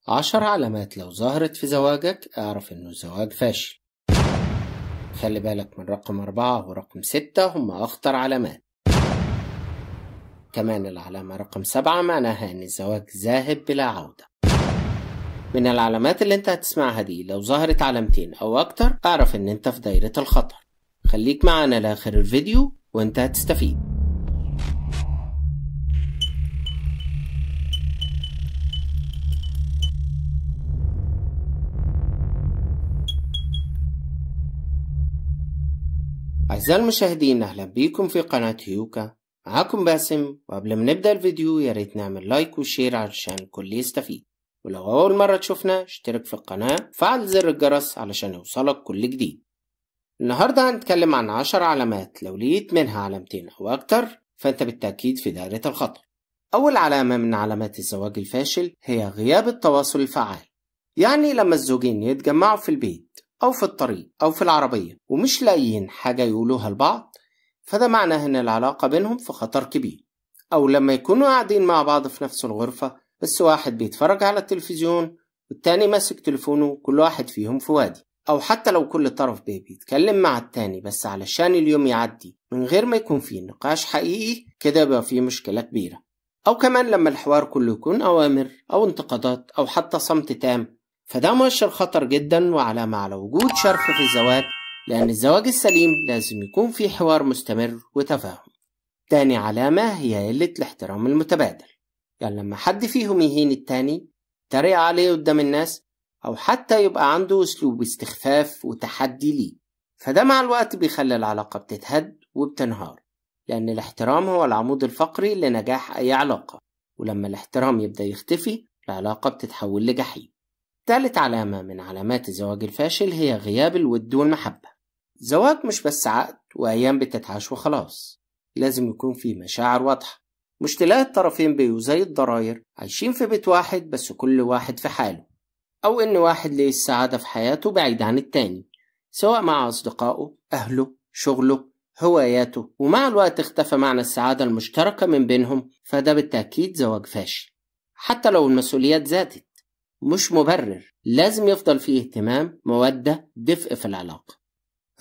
10 علامات لو ظهرت في زواجك اعرف انه زواج فاشل. خلي بالك من رقم 4 ورقم 6 هم اخطر علامات. كمان العلامة رقم 7 معناها ان الزواج ذاهب بلا عودة. من العلامات اللي انت هتسمعها دي لو ظهرت علامتين او اكتر اعرف ان انت في دايرة الخطر. خليك معنا لاخر الفيديو وانت هتستفيد. أعزائي المشاهدين، أهلا بيكم في قناة هيوكا. معاكم باسم، وقبل ما نبدأ الفيديو ياريت نعمل لايك وشير علشان الكل يستفيد، ولو أول مرة تشوفنا اشترك في القناة وفعل زر الجرس علشان يوصلك كل جديد. النهاردة هنتكلم عن 10 علامات لو لقيت منها علامتين أو أكتر فأنت بالتأكيد في دائرة الخطر. أول علامة من علامات الزواج الفاشل هي غياب التواصل الفعال، يعني لما الزوجين يتجمعوا في البيت أو في الطريق أو في العربية ومش لاقيين حاجة يقولوها لبعض، فده معناه إن العلاقة بينهم في خطر كبير. أو لما يكونوا قاعدين مع بعض في نفس الغرفة بس واحد بيتفرج على التلفزيون والتاني ماسك تليفونه، كل واحد فيهم في وادي. أو حتى لو كل طرف بيتكلم مع التاني بس علشان اليوم يعدي من غير ما يكون فيه نقاش حقيقي، كده يبقى فيه مشكلة كبيرة. أو كمان لما الحوار كله يكون أوامر أو انتقادات أو حتى صمت تام، فده مؤشر خطر جدا وعلامة على وجود شرخ في الزواج، لأن الزواج السليم لازم يكون فيه حوار مستمر وتفاهم. تاني علامة هي قلة الاحترام المتبادل، يعني لما حد فيهم يهين التاني، يتريق عليه قدام الناس، أو حتى يبقى عنده أسلوب استخفاف وتحدي ليه، فده مع الوقت بيخلي العلاقة بتتهد وبتنهار، لأن الاحترام هو العمود الفقري لنجاح أي علاقة، ولما الاحترام يبدأ يختفي العلاقة بتتحول لجحيم. ثالث علامة من علامات الزواج الفاشل هي غياب الود والمحبة. الزواج مش بس عقد وأيام بتتعاش وخلاص، لازم يكون فيه مشاعر واضحة، مش تلاقي الطرفين بيبقوا زي الضراير عايشين في بيت واحد بس كل واحد في حاله، أو إن واحد ليه السعادة في حياته بعيد عن التاني، سواء مع أصدقائه، أهله، شغله، هواياته، ومع الوقت اختفى معنى السعادة المشتركة من بينهم، فده بالتأكيد زواج فاشل. حتى لو المسؤوليات زادت مش مبرر، لازم يفضل فيه اهتمام، مودة، دفء في العلاقة.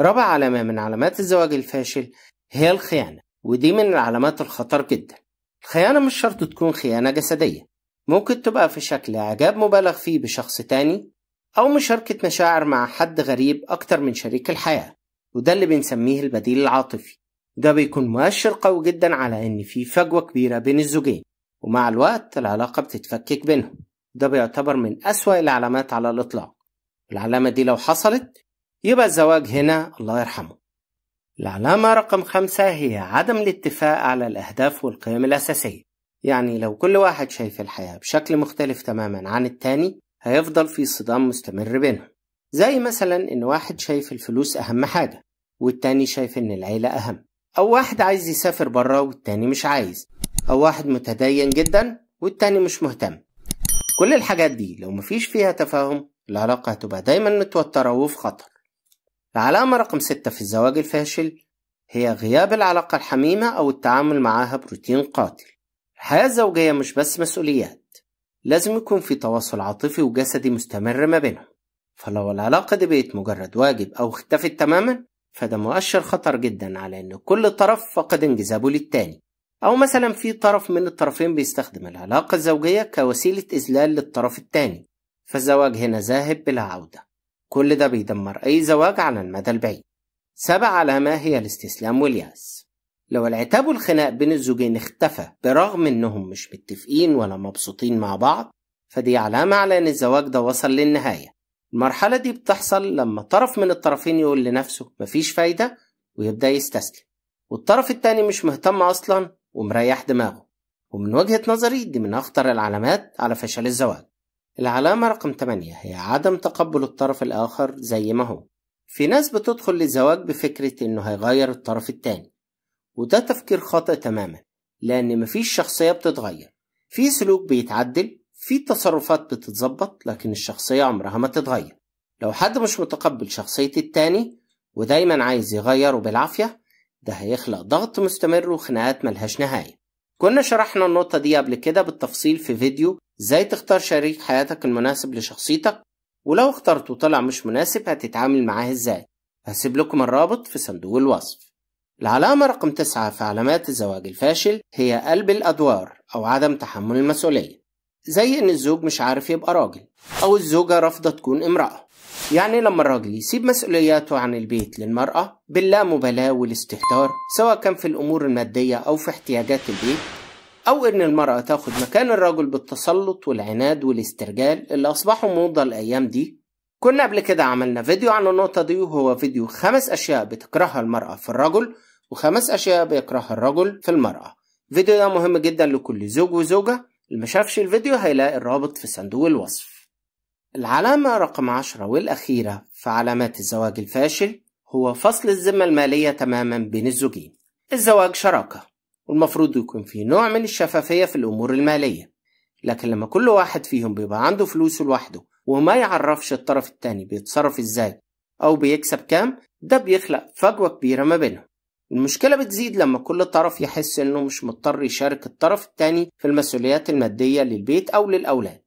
رابع علامة من علامات الزواج الفاشل هي الخيانة، ودي من العلامات الخطر جدا. الخيانة مش شرط تكون خيانة جسدية، ممكن تبقى في شكل إعجاب مبالغ فيه بشخص تاني، أو مشاركة مشاعر مع حد غريب أكتر من شريك الحياة، وده اللي بنسميه البديل العاطفي. ده بيكون مؤشر قوي جدا على إن في فجوة كبيرة بين الزوجين، ومع الوقت العلاقة بتتفكك بينهم. ده بيعتبر من أسوأ العلامات على الإطلاق. العلامة دي لو حصلت يبقى الزواج هنا الله يرحمه. العلامة رقم 5 هي عدم الاتفاق على الأهداف والقيم الأساسية، يعني لو كل واحد شايف الحياة بشكل مختلف تماما عن التاني هيفضل في صدام مستمر بينهم. زي مثلا إن واحد شايف الفلوس أهم حاجة والتاني شايف إن العيلة أهم، أو واحد عايز يسافر برا والتاني مش عايز، أو واحد متدين جدا والتاني مش مهتم. كل الحاجات دي لو مفيش فيها تفاهم العلاقة هتبقى دايما متوترة وفي خطر. العلامة رقم 6 في الزواج الفاشل هي غياب العلاقة الحميمة أو التعامل معاها بروتين قاتل. الحياة الزوجية مش بس مسؤوليات، لازم يكون في تواصل عاطفي وجسدي مستمر ما بينهم، فلو العلاقة دي بقت مجرد واجب أو اختفت تماما فده مؤشر خطر جدا على أن كل طرف فقد انجذابه للتاني، أو مثلا في طرف من الطرفين بيستخدم العلاقة الزوجية كوسيلة إذلال للطرف التاني، فالزواج هنا ذاهب بلا عودة. كل ده بيدمر أي زواج على المدى البعيد. 7 علامة هي الاستسلام واليأس. لو العتاب والخناق بين الزوجين اختفى برغم انهم مش متفقين ولا مبسوطين مع بعض، فدي علامة على ان الزواج ده وصل للنهاية. المرحلة دي بتحصل لما طرف من الطرفين يقول لنفسه مفيش فايدة ويبدأ يستسلم، والطرف التاني مش مهتم أصلا ومريح دماغه. ومن وجهة نظري دي من أخطر العلامات على فشل الزواج. العلامة رقم 8 هي عدم تقبل الطرف الآخر زي ما هو. في ناس بتدخل للزواج بفكرة إنه هيغير الطرف التاني، وده تفكير خاطئ تماما، لأن مفيش شخصية بتتغير. في سلوك بيتعدل، في تصرفات بتتظبط، لكن الشخصية عمرها ما تتغير. لو حد مش متقبل شخصية التاني ودايما عايز يغيره بالعافية، ده هيخلق ضغط مستمر وخناقات ملهاش نهاية. كنا شرحنا النقطة دي قبل كده بالتفصيل في فيديو ازاي تختار شريك حياتك المناسب لشخصيتك، ولو اخترته طلع مش مناسب هتتعامل معاه ازاي. هسيب لكم الرابط في صندوق الوصف. العلامة رقم 9 في علامات الزواج الفاشل هي قلب الأدوار أو عدم تحمل المسؤولية، زي إن الزوج مش عارف يبقى راجل أو الزوجة رافضة تكون امرأة. يعني لما الراجل يسيب مسؤولياته عن البيت للمرأة باللامبالاة والاستهتار، سواء كان في الأمور المادية أو في احتياجات البيت، أو إن المرأة تاخد مكان الرجل بالتسلط والعناد والاسترجال اللي أصبحوا موضة الأيام دي. كنا قبل كده عملنا فيديو عن النقطة دي، وهو فيديو 5 أشياء بتكرهها المرأة في الرجل و5 أشياء بيكرهها الرجل في المرأة. الفيديو ده مهم جدا لكل زوج وزوجة، اللي ما شافش الفيديو هيلاقي الرابط في صندوق الوصف. العلامة رقم 10 والأخيرة في علامات الزواج الفاشل هو فصل الذمة المالية تماما بين الزوجين. الزواج شراكة، والمفروض يكون فيه نوع من الشفافية في الأمور المالية، لكن لما كل واحد فيهم بيبقى عنده فلوسه لوحده وما يعرفش الطرف التاني بيتصرف ازاي أو بيكسب كام، ده بيخلق فجوة كبيرة ما بينهم. المشكلة بتزيد لما كل طرف يحس إنه مش مضطر يشارك الطرف التاني في المسؤوليات المادية للبيت أو للأولاد،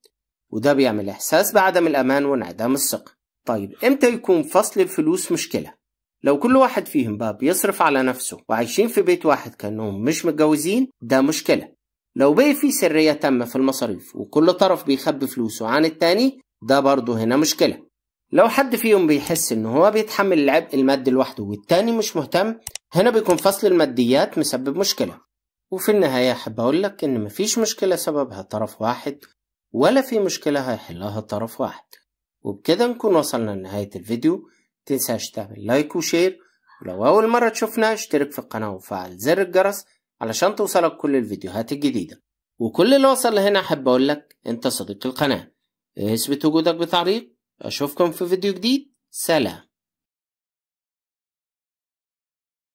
وده بيعمل إحساس بعدم الأمان وانعدام الثقة. طيب إمتى يكون فصل الفلوس مشكلة؟ لو كل واحد فيهم بقى بيصرف على نفسه وعايشين في بيت واحد كأنهم مش متجوزين، ده مشكلة. لو بقى في سرية تامة في المصاريف وكل طرف بيخبي فلوسه عن التاني، ده برضه هنا مشكلة. لو حد فيهم بيحس إنه هو بيتحمل العبء المادي لوحده والتاني مش مهتم، هنا بيكون فصل الماديات مسبب مشكلة. وفي النهاية أحب أقولك إن مفيش مشكلة سببها طرف واحد، ولا في مشكلة هيحلها طرف واحد. وبكده نكون وصلنا لنهاية الفيديو. متنساش تعمل لايك وشير، ولو أول مرة تشوفنا اشترك في القناة وفعل زر الجرس علشان توصلك كل الفيديوهات الجديدة. وكل اللي وصل لهنا أحب أقولك أنت صديق القناة، اثبت وجودك بتعليق. أشوفكم في فيديو جديد. سلام.